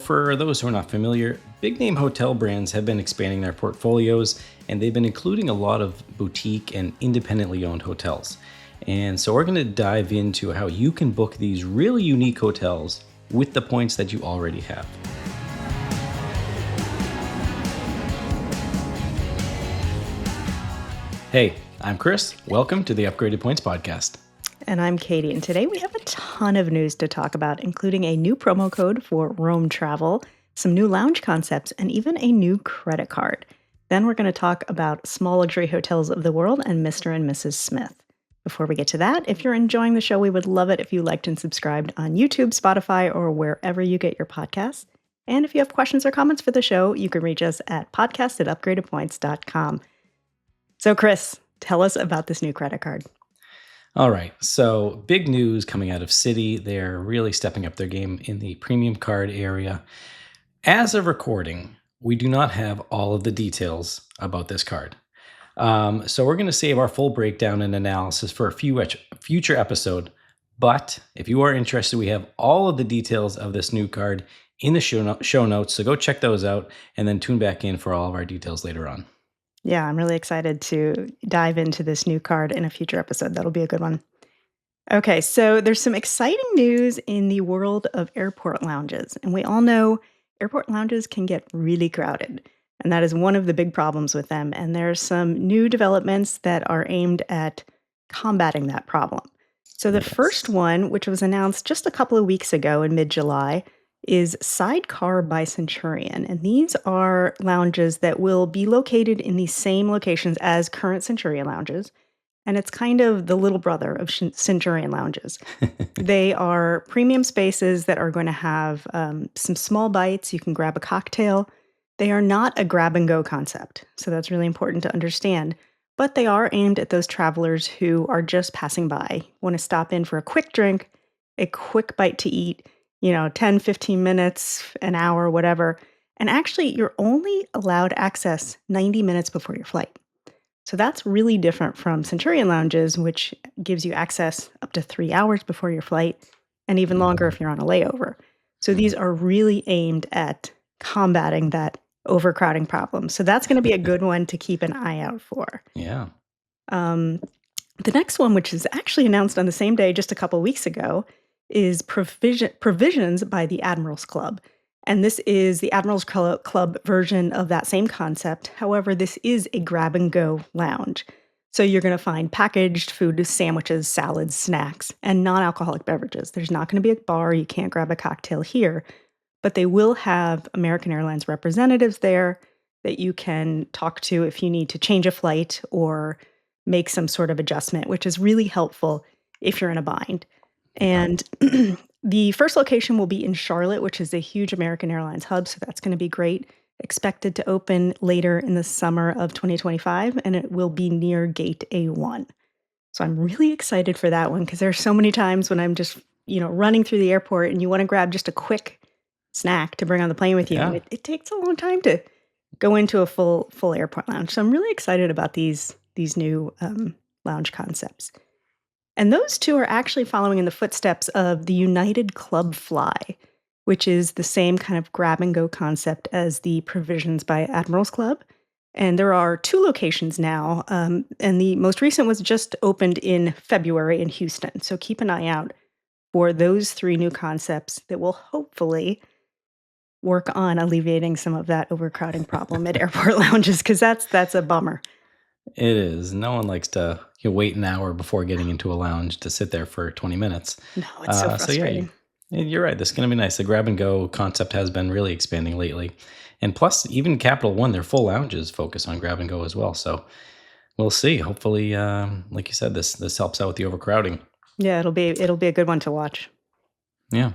for those who are not familiar, big name hotel brands have been expanding their portfolios, and they've been including a lot of boutique and independently owned hotels. And so we're going to dive into how you can book these really unique hotels with the points that you already have. Hey, I'm Chris. Welcome to the Upgraded Points Podcast. And I'm Katie, and today we have a ton of news to talk about, including a new promo code for Roame.Travel, some new lounge concepts, and even a new credit card. Then we're going to talk about small luxury hotels of the world and Mr. and Mrs. Smith. Before we get to that, if you're enjoying the show, we would love it if you liked and subscribed on YouTube, Spotify, or wherever you get your podcasts. And if you have questions or comments for the show, you can reach us at podcast@upgradedpoints.com. So Chris, tell us about this new credit card. All right, so big news coming out of Citi. They're really stepping up their game in the premium card area. As of recording, we do not have all of the details about this card. So we're going to save our full breakdown and analysis for a future episode. But if you are interested, we have all of the details of this new card in the show notes. So go check those out and then tune back in for all of our details later on. Yeah, I'm really excited to dive into this new card in a future episode. That'll be a good one. Okay, so there's some exciting news in the world of airport lounges. And we all know airport lounges can get really crowded. And that is one of the big problems with them. And there's some new developments that are aimed at combating that problem. So the first one, which was announced just a couple of weeks ago in mid-July, is Sidecar by Centurion. And these are lounges that will be located in the same locations as current Centurion lounges. And it's kind of the little brother of Centurion lounges. They are premium spaces that are going to have some small bites. You can grab a cocktail. They are not a grab and go concept. So that's really important to understand. But they are aimed at those travelers who are just passing by, want to stop in for a quick drink, a quick bite to eat, 10, 15 minutes, an hour, whatever. And actually, you're only allowed access 90 minutes before your flight. So that's really different from Centurion lounges, which gives you access up to 3 hours before your flight and even longer if you're on a layover. So these are really aimed at combating that overcrowding problem. So that's going to be a good one to keep an eye out for. Yeah. The next one, which is actually announced on the same day just a couple weeks ago, is Provisions by the Admirals Club. And this is the Admirals Club version of that same concept. However, this is a grab-and-go lounge. So you're going to find packaged food, sandwiches, salads, snacks, and non-alcoholic beverages. There's not going to be a bar. You can't grab a cocktail here. But they will have American Airlines representatives there that you can talk to if you need to change a flight or make some sort of adjustment, which is really helpful if you're in a bind. And the first location will be in Charlotte, which is a huge American Airlines hub. So that's going to be great. Expected to open later in the summer of 2025, and it will be near Gate A1. So I'm really excited for that one because there are so many times when I'm just, running through the airport and you want to grab just a quick snack to bring on the plane with you. Yeah. And it takes a long time to go into a full airport lounge. So I'm really excited about these new lounge concepts. And those two are actually following in the footsteps of the United Club Fly, which is the same kind of grab-and-go concept as the Provisions by Admirals Club. And there are 2 locations now, and the most recent was just opened in February in Houston. So keep an eye out for those 3 new concepts that will hopefully work on alleviating some of that overcrowding problem at airport lounges, because that's a bummer. It is. No one likes to wait an hour before getting into a lounge to sit there for 20 minutes. No, it's so frustrating. You're right. This is going to be nice. The grab and go concept has been really expanding lately. And plus, even Capital One, their full lounges focus on grab and go as well. So we'll see. Hopefully, like you said, this helps out with the overcrowding. Yeah, it'll be a good one to watch. Yeah.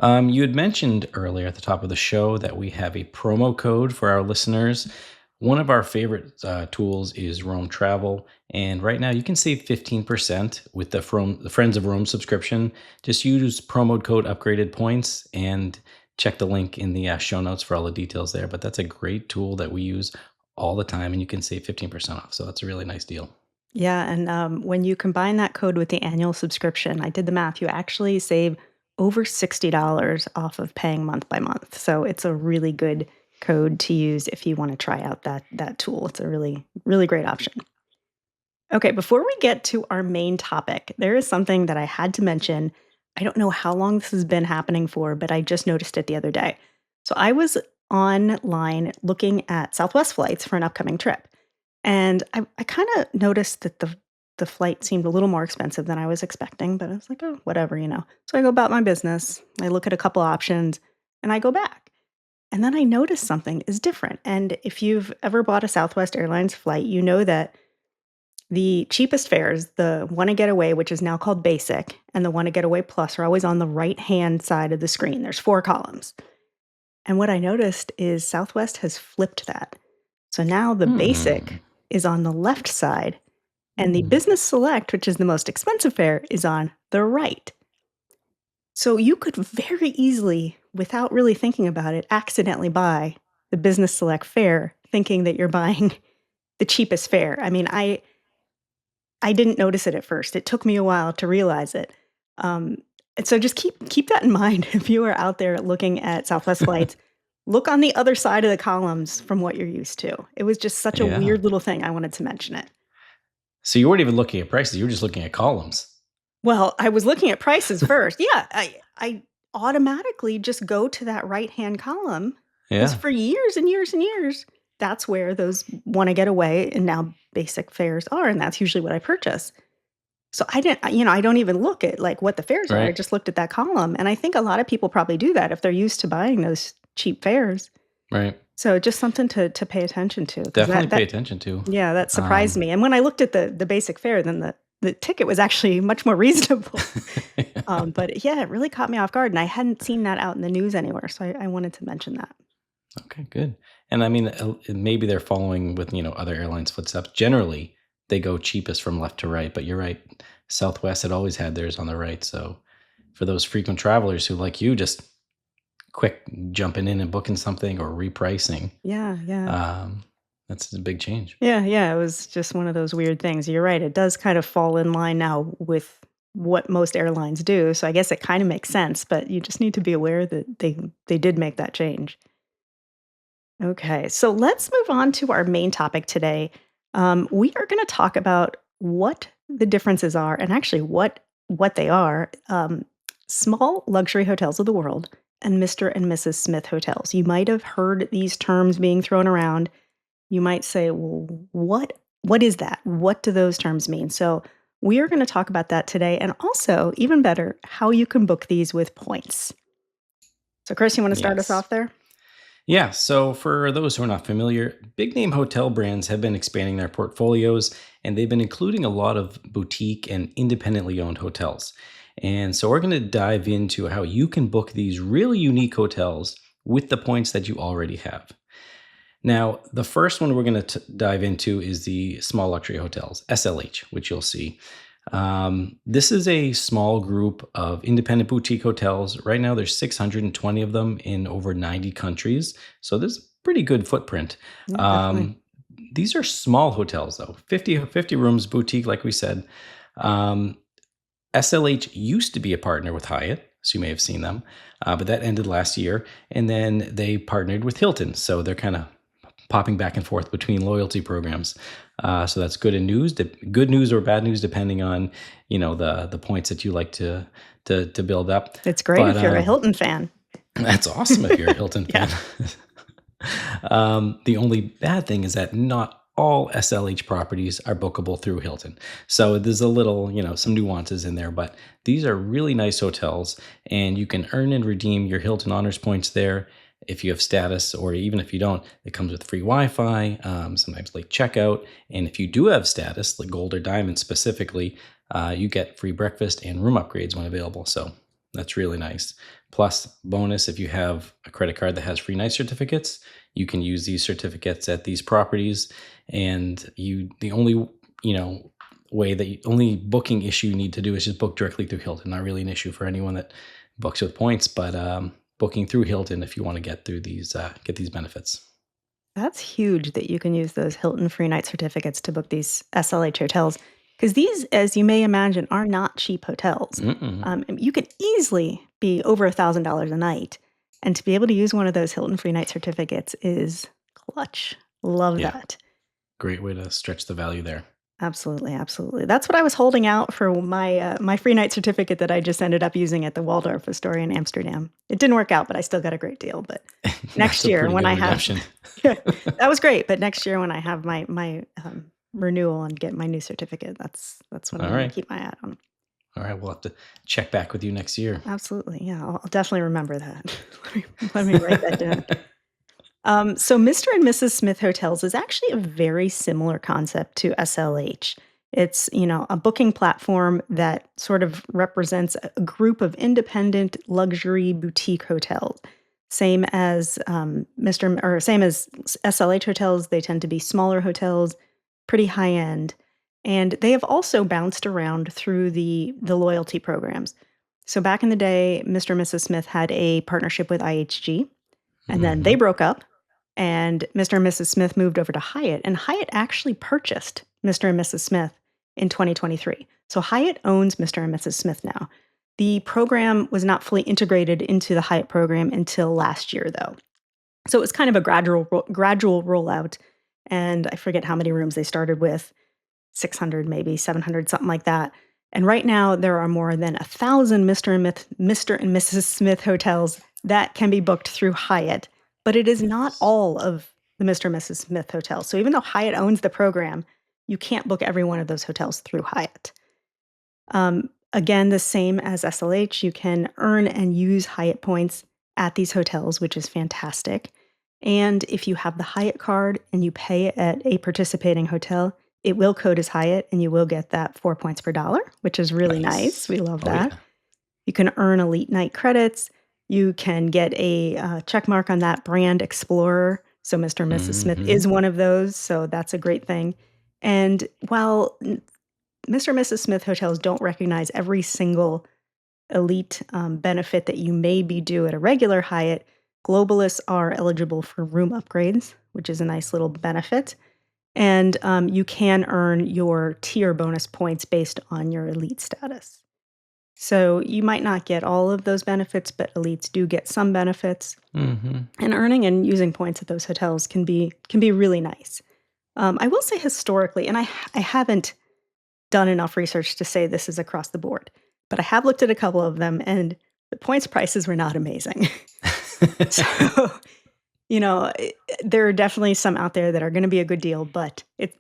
You had mentioned earlier at the top of the show that we have a promo code for our listeners. One of our favorite tools is Roame.Travel, and right now you can save 15% with the Friends of Roame subscription. Just use promo code Upgraded Points and check the link in the show notes for all the details there. But that's a great tool that we use all the time, and you can save 15% off. So that's a really nice deal. Yeah, and when you combine that code with the annual subscription, I did the math, you actually save over $60 off of paying month by month. So it's a really good code to use if you want to try out that tool. It's a really, really great option. Okay, before we get to our main topic, there is something that I had to mention. I don't know how long this has been happening for, but I just noticed it the other day. So I was online looking at Southwest flights for an upcoming trip. And I kind of noticed that the flight seemed a little more expensive than I was expecting, but I was like, oh, whatever. So I go about my business. I look at a couple options and I go back. And then I noticed something is different. And if you've ever bought a Southwest Airlines flight, you know that the cheapest fares, the Wanna Get Away, which is now called Basic, and the Wanna Get Away Plus are always on the right-hand side of the screen. There's 4 columns. And what I noticed is Southwest has flipped that. So now the Hmm. Basic is on the left side, and the Hmm. Business Select, which is the most expensive fare, is on the right. So you could very easily, without really thinking about it, accidentally buy the Business Select fare thinking that you're buying the cheapest fare. I mean, I didn't notice it at first. It took me a while to realize it. Um, and so just keep that in mind if you are out there looking at Southwest flights. Look on the other side of the columns from what you're used to. It was just such a Yeah. weird little thing. I wanted to mention it. So you weren't even looking at prices, you were just looking at columns. Well, I was looking at prices first. Yeah, I automatically just go to that right-hand column because Yeah, for years and years and years, that's where those wanna get away and now basic fares are, and that's usually what I purchase. So I didn't I don't even look at, like, what the fares are, I right, just looked at that column, and I think a lot of people probably do that if they're used to buying those cheap fares. right. So just something to pay attention to because Definitely pay that attention to. yeah, that surprised Um, me, and when I looked at the basic fare, then the ticket was actually much more reasonable. But yeah, it really caught me off guard, and I hadn't seen that out in the news anywhere, so I wanted to mention that. Okay, good. And I mean, maybe they're following with, other airlines' footsteps. Generally, they go cheapest from left to right, but you're right. Southwest had always had theirs on the right. So for those frequent travelers who, like you, just quick jumping in and booking something or repricing, Yeah, yeah. um, that's a big change. Yeah, yeah, it was just one of those weird things. You're right, it does kind of fall in line now with what most airlines do, so I guess it kinda makes sense, but you just need to be aware that they did make that change. Okay, so let's move on to our main topic today. We are gonna talk about what the differences are and actually what they are, small luxury hotels of the world and Mr. and Mrs. Smith hotels. You might have heard these terms being thrown around. You might say, "Well, what is that? What do those terms mean?" So, we are gonna talk about that today and also, even better, how you can book these with points. So, Chris, you wanna start us Yes. off there? Yeah. So, for those who are not familiar, big name hotel brands have been expanding their portfolios and they've been including a lot of boutique and independently owned hotels. And so, we're going to dive into how you can book these really unique hotels with the points that you already have. Now, the first one we're going to dive into is the small luxury hotels, SLH, which you'll see. This is a small group of independent boutique hotels. Right now, there's 620 of them in over 90 countries. So there's a pretty good footprint. Yeah, definitely. Um, these are small hotels, though, 50 rooms, boutique, like we said. Um, SLH used to be a partner with Hyatt, so you may have seen them, but that ended last year. And then they partnered with Hilton. So they're kind of popping back and forth between loyalty programs. So that's good and news, good news or bad news, depending on the points that you like to build up. It's great But if you're a Hilton fan. that's awesome if you're a Hilton Yeah. fan. The only bad thing is that not all SLH properties are bookable through Hilton. So there's a little, some nuances in there, but these are really nice hotels and you can earn and redeem your Hilton Honors points there. If you have status, or even if you don't, it comes with free Wi Fi, sometimes late checkout. And if you do have status, like gold or diamond specifically, you get free breakfast and room upgrades when available. So that's really nice. Plus, bonus if you have a credit card that has free night certificates, you can use these certificates at these properties. And the only, only booking issue you need to do is just book directly through Hilton. Not really an issue for anyone that books with points, but booking through Hilton if you want to get these benefits. That's huge that you can use those Hilton free night certificates to book these SLH hotels, because these, as you may imagine, are not cheap hotels. Mm-mm. You could easily be over $1,000 a night, and to be able to use one of those Hilton free night certificates is clutch. Love Yeah. that. Great way to stretch the value there. Absolutely, absolutely. That's what I was holding out for my free night certificate that I just ended up using at the Waldorf Astoria in Amsterdam. It didn't work out, but I still got a great deal, but That's next a year pretty when good I have redemption. yeah, that was great, but next year when I have my renewal and get my new certificate, that's what I'm All gonna right. keep my eye on. All right. We'll have to check back with you next year. Absolutely, yeah, I'll definitely remember that. Let me write that down. So Mr. and Mrs. Smith Hotels is actually a very similar concept to SLH. It's, a booking platform that sort of represents a group of independent luxury boutique hotels. Same as same as SLH hotels, they tend to be smaller hotels, pretty high end, and they have also bounced around through the loyalty programs. So back in the day, Mr. and Mrs. Smith had a partnership with IHG, and then they Hmm. broke up, and Mr. and Mrs. Smith moved over to Hyatt, and Hyatt actually purchased Mr. and Mrs. Smith in 2023. So Hyatt owns Mr. and Mrs. Smith now. The program was not fully integrated into the Hyatt program until last year, though. So it was kind of a gradual rollout, and I forget how many rooms they started with, 600 maybe, 700, something like that. And right now, there are more than 1,000 Mr. and Mrs. Smith hotels that can be booked through Hyatt, but it is not Nice. all of the Mr. and Mrs. Smith hotels. So even though Hyatt owns the program, you can't book every one of those hotels through Hyatt. Again, the same as SLH, you can earn and use Hyatt points at these hotels, which is fantastic. And if you have the Hyatt card and you pay at a participating hotel, it will code as Hyatt and you will get that 4 points per dollar, which is really nice. Nice. We love Oh, that. yeah. You can earn elite night credits. You can get a check mark on that brand explorer. So Mr. and Mrs. Smith Hmm. is one of those. So that's a great thing. And while Mr. and Mrs. Smith hotels don't recognize every single elite benefit that you may be due at a regular Hyatt, globalists are eligible for room upgrades, which is a nice little benefit. And you can earn your tier bonus points based on your elite status. So you might not get all of those benefits, but elites do get some benefits. Hmm. And earning and using points at those hotels can be really nice. I will say historically, and I haven't done enough research to say this is across the board, but I have looked at a couple of them, and the points prices were not amazing. So, there are definitely some out there that are gonna be a good deal, but it's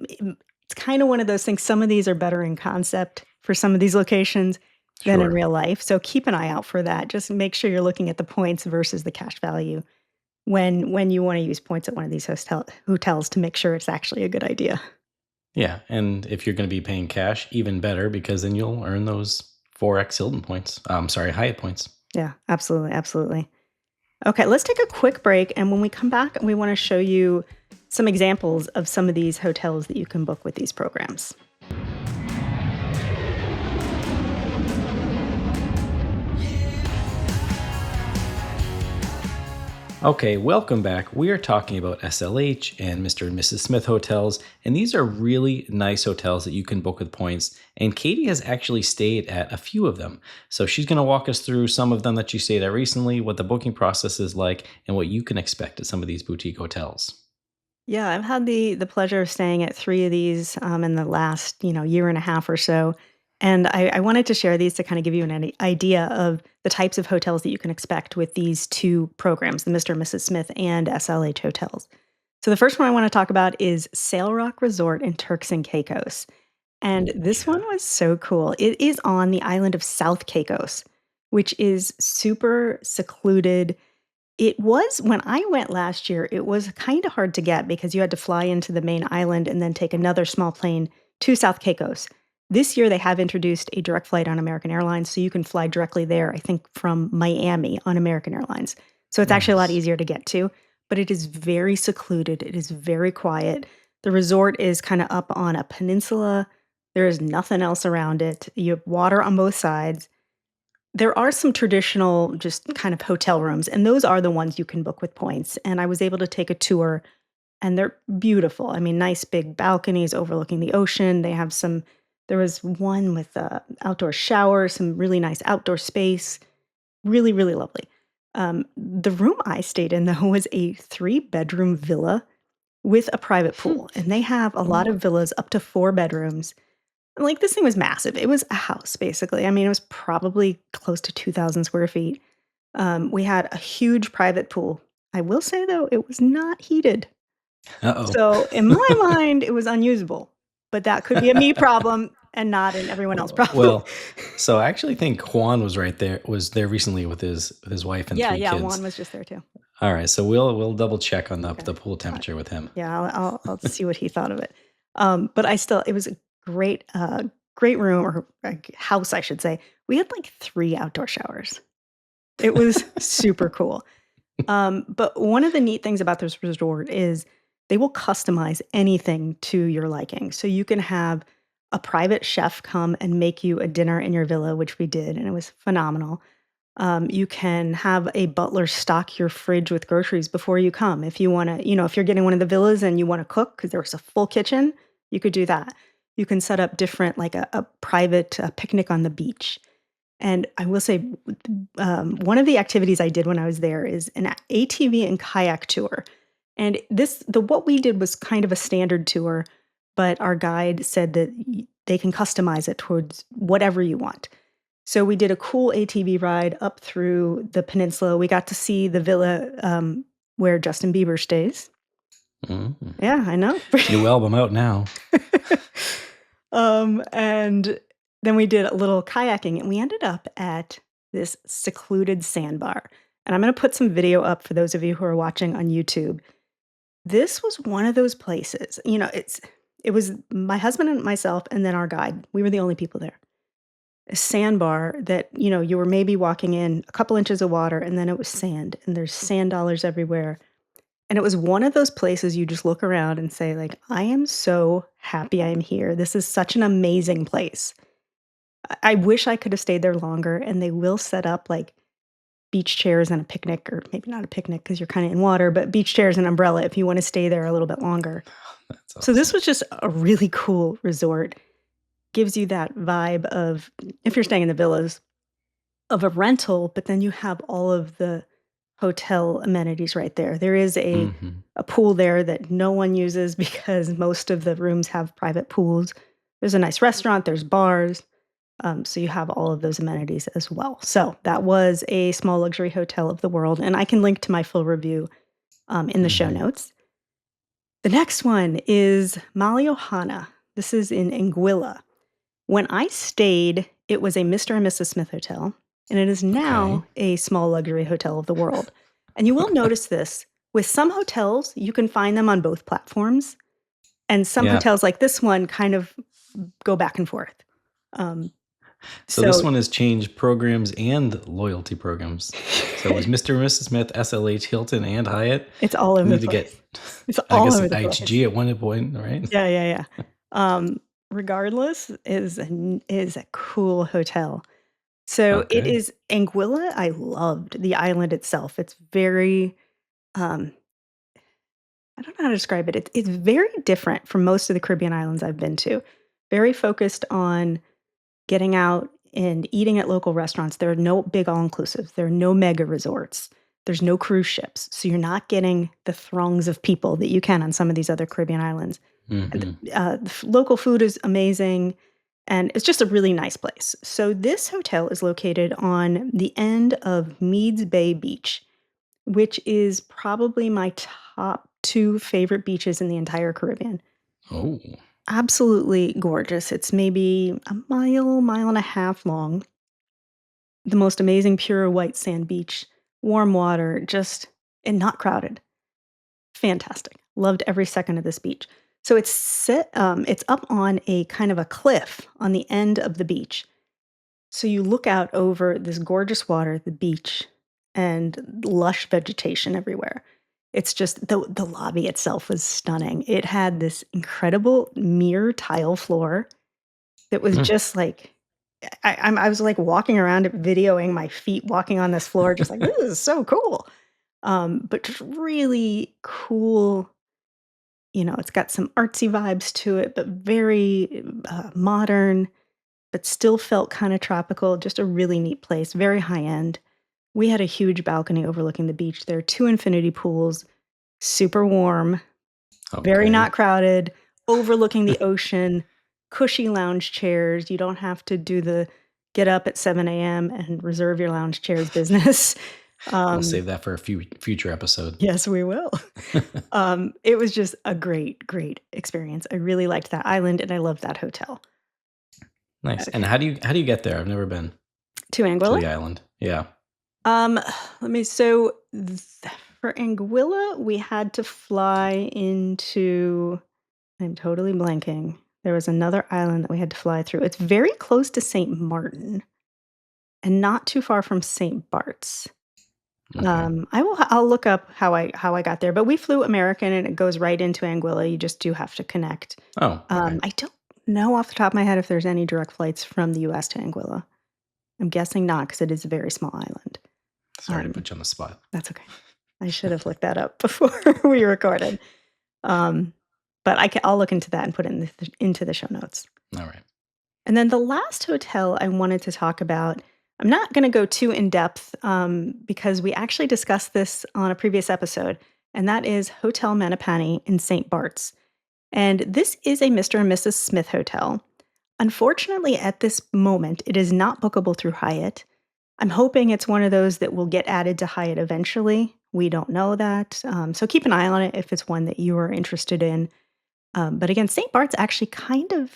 kinda one of those things. Some of these are better in concept for some of these locations than in Sure. real life, so keep an eye out for that. Just make sure you're looking at the points versus the cash value when you wanna use points at one of these hotels to make sure it's actually a good idea. Yeah. And if you're going to be paying cash, even better because then you'll earn those 4x Hilton points. I'm sorry, Hyatt points. Yeah, absolutely, absolutely. Okay, let's take a quick break. And when we come back, we want to show you some examples of some of these hotels that you can book with these programs. Okay, welcome back. We are talking about SLH and Mr. and Mrs. Smith hotels, and these are really nice hotels that you can book with points. And Katie has actually stayed at a few of them. So she's going to walk us through some of them that she stayed at recently, what the booking process is like, and what you can expect at some of these boutique hotels. Yeah, I've had the pleasure of staying at three of these in the last year and a half or so, and I wanted to share these to kind of give you an idea of the types of hotels that you can expect with these two programs, the Mr. and Mrs. Smith and SLH hotels. So the first one I want to talk about is Sail Rock Resort in Turks and Caicos. And this one Yeah. was so cool. It is on the island of South Caicos, which is super secluded. It was when I went last year, it was kinda hard to get because you had to fly into the main island and then take another small plane to South Caicos. This year, they have introduced a direct flight on American Airlines, so you can fly directly there, I think, from Miami on American Airlines. So it's actually a lot Nice. easier to get to, but it is very secluded, it is very quiet. The resort is kinda up on a peninsula, there is nothing else around it. You have water on both sides. There are some traditional just kind of hotel rooms, and those are the ones you can book with points, and I was able to take a tour, and they're beautiful. I mean, nice big balconies overlooking the ocean. They have some there was one with a outdoor shower, some really nice outdoor space. Really, really lovely. The room I stayed in, though, was a three-bedroom villa with a private Hmm. pool, and they have a lot Oh, of villas up to 4 bedrooms. And, like, this thing was massive. It was a house, basically. I mean, it was probably close to 2,000 square feet. We had a huge private pool. I will say, though, it was not heated. uh-oh. So, in my mind, it was unusable, but that could be a me problem and not an everyone else problem. Well, so I actually think Juan was there recently with his wife and Yeah, 3 yeah, kids. Juan was just there too. All right, so we'll double check on Okay. the pool Uh, temperature with him. yeah, I'll see what he thought of it. But I still it was a great room or, house, I should say. We had, like, 3 outdoor showers. It was super cool. But one of the neat things about this resort is they will customize anything to your liking. So you can have a private chef come and make you a dinner in your villa, which we did, and it was phenomenal. You can have a butler stock your fridge with groceries before you come. If you want to, if you're getting one of the villas and you want to cook because there was a full kitchen, you could do that. You can set up different, like a private picnic on the beach. And I will say, one of the activities I did when I was there is an ATV and kayak tour. And what we did was kind of a standard tour, but our guide said that they can customize it towards whatever you want. So we did a cool ATV ride up through the peninsula. We got to see the villa where Justin Bieber stays. Mm. Yeah, I know. New album out now. And then we did a little kayaking, and we ended up at this secluded sandbar. And I'm gonna put some video up for those of you who are watching on YouTube. This was one of those places, it was my husband and myself and then our guide. We were the only people there. A sandbar that, you were maybe walking in a couple inches of water, and then it was sand, and there's sand dollars everywhere. And it was one of those places you just look around and say, like, "I am so happy I am here. This is such an amazing place." I wish I could have stayed there longer, and they will set up, like, beach chairs and a picnic, or maybe not a picnic because 'cause you're kinda in water, but beach chairs and umbrella if you wanna stay there a little bit longer. That's So this awesome. was just a really cool resort. Gives you that vibe of, if you're staying in the villas, of a rental, but then you have all of the hotel amenities right there. There is Mhm. a pool there that no one uses because most of the rooms have private pools. There's a nice restaurant, there's bars, so you have all of those amenities as well. So that was a small luxury hotel of the world, and I can link to my full review, in the show Mhm. notes. The next one is Malliouhana. This is in Anguilla. When I stayed, it was a Mr. and Mrs. Smith hotel, and it is Okay. now a small luxury hotel of the world. And you will notice this with some hotels, you can find them on both platforms, and some Yeah. hotels like this one kind of go back and forth. Um, So this so one has changed programs and loyalty programs. So it was Mr. and Mrs. Smith, SLH, Hilton, and Hyatt. it's all over We the need to place. get, It's I all guess, over an the place. IHG at one point, right? Yeah, yeah, yeah. Um, Regardless, is a cool hotel. So it Okay. is Anguilla. I loved the island itself. It's very, um, I don't know how to describe it. It's very different from most of the Caribbean islands I've been to. Very focused on getting out and eating at local restaurants. There are no big all inclusives. There are no mega resorts. There's no cruise ships. So you're not getting the throngs of people that you can on some of these other Caribbean islands. And Mhm. local food is amazing, and it's just a really nice place. So this hotel is located on the end of Meads Bay Beach, which is probably my top 2 favorite beaches in the entire Caribbean. Oh. Absolutely gorgeous. It's maybe a mile, mile and a half long. The most amazing pure white sand beach, warm water, just and not crowded. Fantastic. Loved every second of this beach. So it's up on a kind of a cliff on the end of the beach. So you look out over this gorgeous water, the beach, and lush vegetation everywhere. It's just the lobby itself was stunning. It had this incredible mirror tile floor that was Hmm. just like I was like walking around it, videoing my feet walking on this floor, just like this is so cool. But just really cool. It's got some artsy vibes to it, but very modern, but still felt kind of tropical. Just a really neat place, very high end. We had a huge balcony overlooking the beach. There are 2 infinity pools, super warm, very Okay. not crowded, overlooking the ocean, cushy lounge chairs. You don't have to do the get up at 7 a.m. and reserve your lounge chairs business. We'll Um, save that for a few future episode. yes, we will. It was just a great, great experience. I really liked that island, and I loved that hotel. Nice. And Okay. how do you get there? I've never been To to Anguilla? the island. Yeah. Um, let me so th for Anguilla, we had to fly into I'm totally blanking. There was another island that we had to fly through. It's very close to Saint Martin and not too far from Saint Barts. Okay. I'll look up how I got there, but we flew American and it goes right into Anguilla. You just do have to connect. Oh, okay. I don't know off the top of my head if there's any direct flights from the US to Anguilla. I'm guessing not because it is a very small island. Sorry to Um, put you on the spot. that's okay. I should have looked that up before we recorded. Um, but I'll look into that and put it into the show notes. All right. And then the last hotel I wanted to talk about, I'm not going to go too in depth because we actually discussed this on a previous episode, and that is Hotel Manapany in St. Barts. And this is a Mr. and Mrs. Smith hotel. Unfortunately, at this moment, it is not bookable through Hyatt. I'm hoping it's one of those that will get added to Hyatt eventually. We don't know that. So keep an eye on it if it's one that you are interested in. But again, St. Bart's actually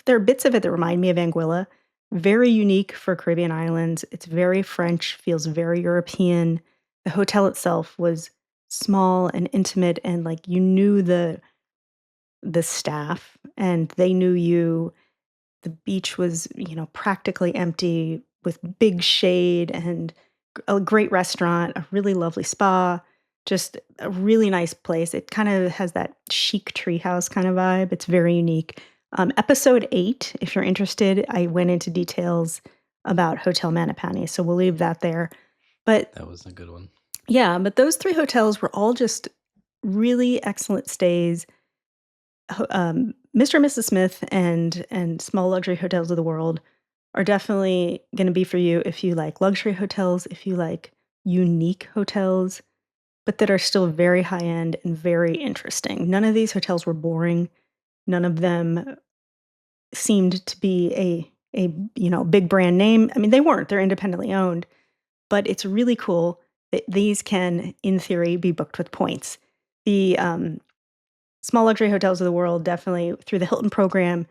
there are bits of it that remind me of Anguilla. Very unique for Caribbean islands. It's very French, feels very European. The hotel itself was small and intimate, and like you knew the staff and they knew you. The beach was, practically empty with big shade and a great restaurant, a really lovely spa, just a really nice place. It kind of has that chic treehouse kind of vibe. It's very unique. Episode 8, if you're interested, I went into details about Hotel Manapany, so we'll leave that there. But That was a good one. yeah, but those 3 hotels were all just really excellent stays. Mr. and Mrs. Smith and small luxury hotels of the world are definitely gonna be for you if you like luxury hotels, if you like unique hotels, but that are still very high end and very interesting. None of these hotels were boring. None of them seemed to be a big brand name. I mean, they weren't. They're independently owned, but it's really cool that these can, in theory, be booked with points. The, small luxury hotels of the world, definitely through the Hilton program,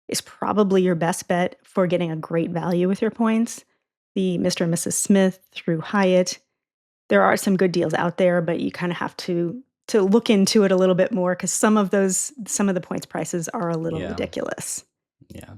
is probably your best bet for getting a great value with your points. The Mr. and Mrs. Smith through Hyatt, there are some good deals out there, but you kinda have to look into it a little bit more because some of the points prices are a little Yeah. ridiculous. Yeah.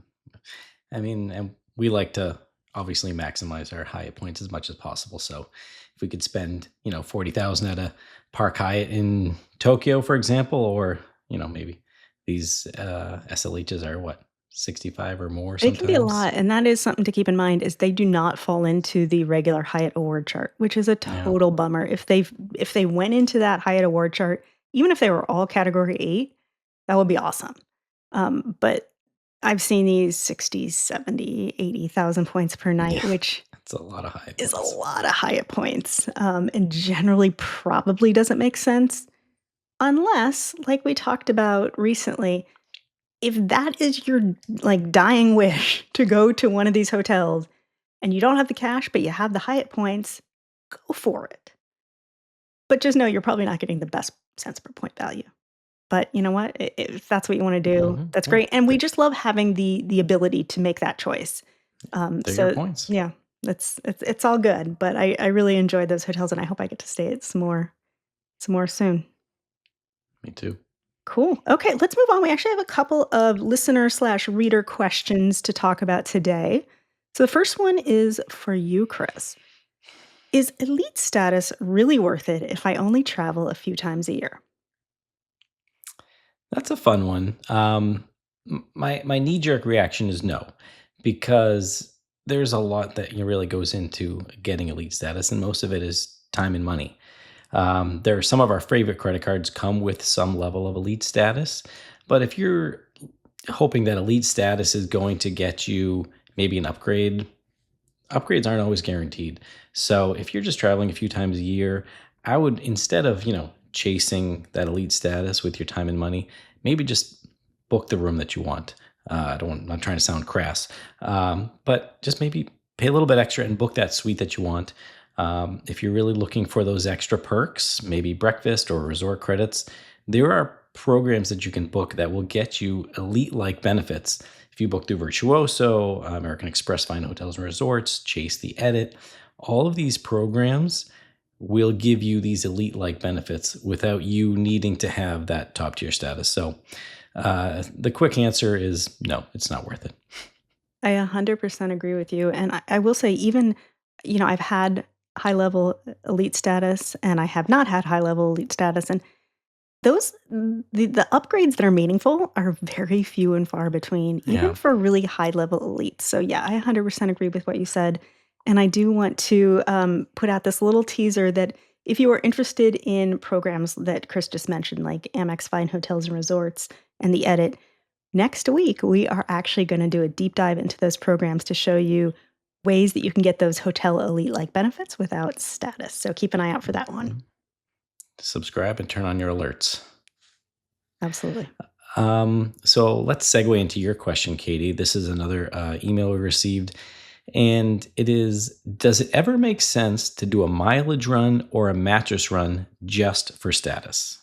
I mean, and we like to obviously maximize our Hyatt points as much as possible. So if we could spend, 40,000 at a Park Hyatt in Tokyo, for example, or, maybe these SLHs are what, 65 or more It can be a sometimes. lot, and that is something to keep in mind is they do not fall into the regular Hyatt award chart, which is a Yeah. total bummer. If they went into that Hyatt award chart, even if they were all category 8, that would be awesome. But I've seen these 60, 70, 80,000 points per night, Yeah. which That's a lot of Hyatt is a points. lot of Hyatt points, and generally probably doesn't make sense unless, like we talked about recently, if that is your, like, dying wish to go to one of these hotels and you don't have the cash, but you have the Hyatt points, go for it. But just know you're probably not getting the best cents per point value. But you know what? If that's what you wanna do, Mhm. that's Yeah. great, and we just love having the ability to make that choice. They're your So points. yeah, it's all good, but I really enjoyed those hotels, and I hope I get to stay at some more soon. Me too. Cool. Okay, let's move on. We actually have a couple of listener/reader questions to talk about today. So the first one is for you, Chris. Is elite status really worth it if I only travel a few times a year? That's a fun one. My knee jerk reaction is no, because there's a lot that really goes into getting elite status, and most of it is time and money. There are some of our favorite credit cards come with some level of elite status, but if you're hoping that elite status is going to get you maybe an upgrade, upgrades aren't always guaranteed. So if you're just traveling a few times a year, I would, instead of, chasing that elite status with your time and money, maybe just book the room that you want. I'm not trying to sound crass, but just maybe pay a little bit extra and book that suite that you want. If you're really looking for those extra perks, maybe breakfast or resort credits, there are programs that you can book that will get you elite-like benefits. If you book through Virtuoso, American Express Fine Hotels and Resorts, Chase the Edit, all of these programs will give you these elite-like benefits without you needing to have that top-tier status. So the quick answer is no, it's not worth it. I 100% agree with you, and I will say even, I've had high level elite status, and I have not had high level elite status, and the upgrades that are meaningful are very few and far between, even Yeah. for really high level elites. So yeah, I 100% agree with what you said, and I do want to put out this little teaser that if you are interested in programs that Chris just mentioned, like Amex Fine Hotels and Resorts and the Edit, next week we are actually going to do a deep dive into those programs to show you ways that you can get those hotel elite like benefits without status. So keep an eye out for that one. Mhm. Subscribe and turn on your alerts. Absolutely. So let's segue into your question, Katie. This is another email we received, and it is: does it ever make sense to do a mileage run or a mattress run just for status?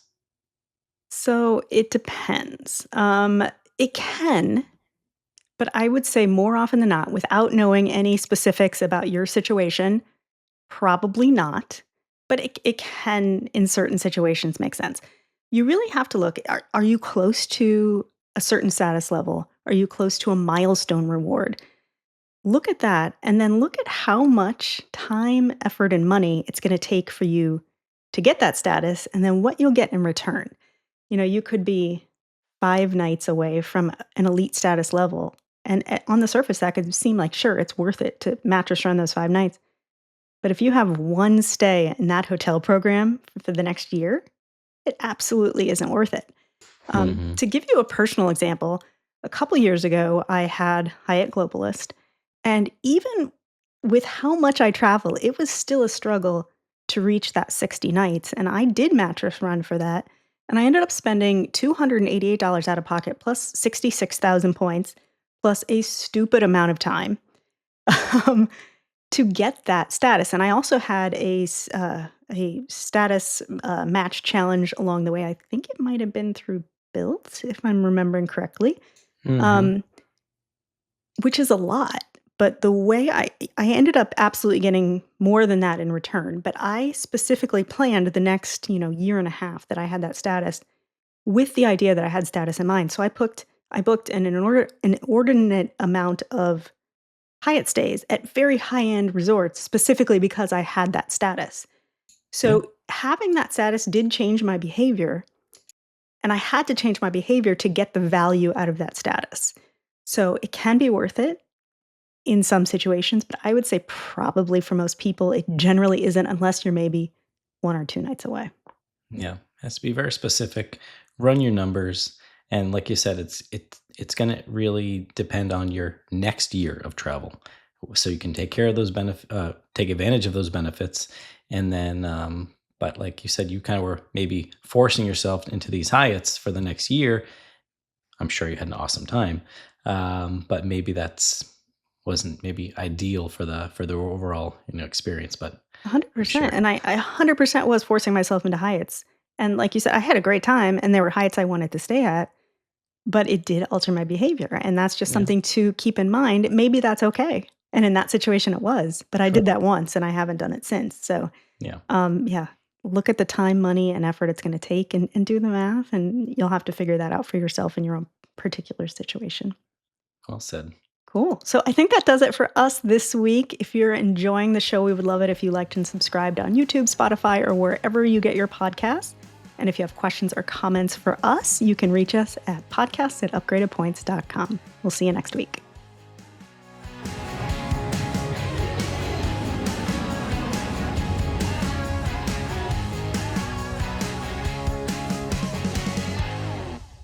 So it depends. It can, but I would say more often than not, without knowing any specifics about your situation, probably not. But it can, in certain situations, make sense. You really have to look, are you close to a certain status level? Are you close to a milestone reward? Look at that, and then look at how much time, effort, and money it's going to take for you to get that status, and then what you'll get in return. You could be 5 nights away from an elite status level, and on the surface, that could seem like, sure, it's worth it to mattress run those 5 nights. But if you have 1 stay in that hotel program for the next year, it absolutely isn't worth it. Hmm. To give you a personal example, a couple years ago, I had Hyatt Globalist, and even with how much I travel, it was still a struggle to reach that 60 nights, and I did mattress run for that, and I ended up spending $288 out of pocket plus 66,000 points, plus a stupid amount of time, um, to get that status, and I also had a status, match challenge along the way. I think it might have been through Built, if I'm remembering correctly, Hmm. um, which is a lot, but the way I ended up absolutely getting more than that in return, but I specifically planned the next, year and a half that I had that status with the idea that I had status in mind. So I booked an inordinate amount of Hyatt stays at very high-end resorts specifically because I had that status. Yeah. So having that status did change my behavior, and I had to change my behavior to get the value out of that status. So it can be worth it in some situations, but I would say probably for most people, it generally isn't unless you're maybe 1 or 2 nights away. Yeah, has to be very specific. Run your numbers, and like you said, it's going to really depend on your next year of travel, so you can take care of those take advantage of those benefits, and then. But like you said, you kind of were maybe forcing yourself into these Hyatts for the next year. I'm sure you had an awesome time, but maybe that's wasn't maybe ideal for the overall experience. But I'm 100%, sure. and I 100% was forcing myself into Hyatts, and like you said, I had a great time, and there were Hyatts I wanted to stay at, but it did alter my behavior, and that's just Yeah, something to keep in mind. Maybe that's okay, and in that situation, it was, but I sure. did that once, and I haven't done it since. So, Yeah, yeah, look at the time, money, and effort it's gonna take and do the math, and you'll have to figure that out for yourself in your own particular situation. well said. Cool. So I think that does it for us this week. If you're enjoying the show, we would love it if you liked and subscribed on YouTube, Spotify, or wherever you get your podcasts. And if you have questions or comments for us, you can reach us at podcast@upgradedpoints.com. We'll see you next week.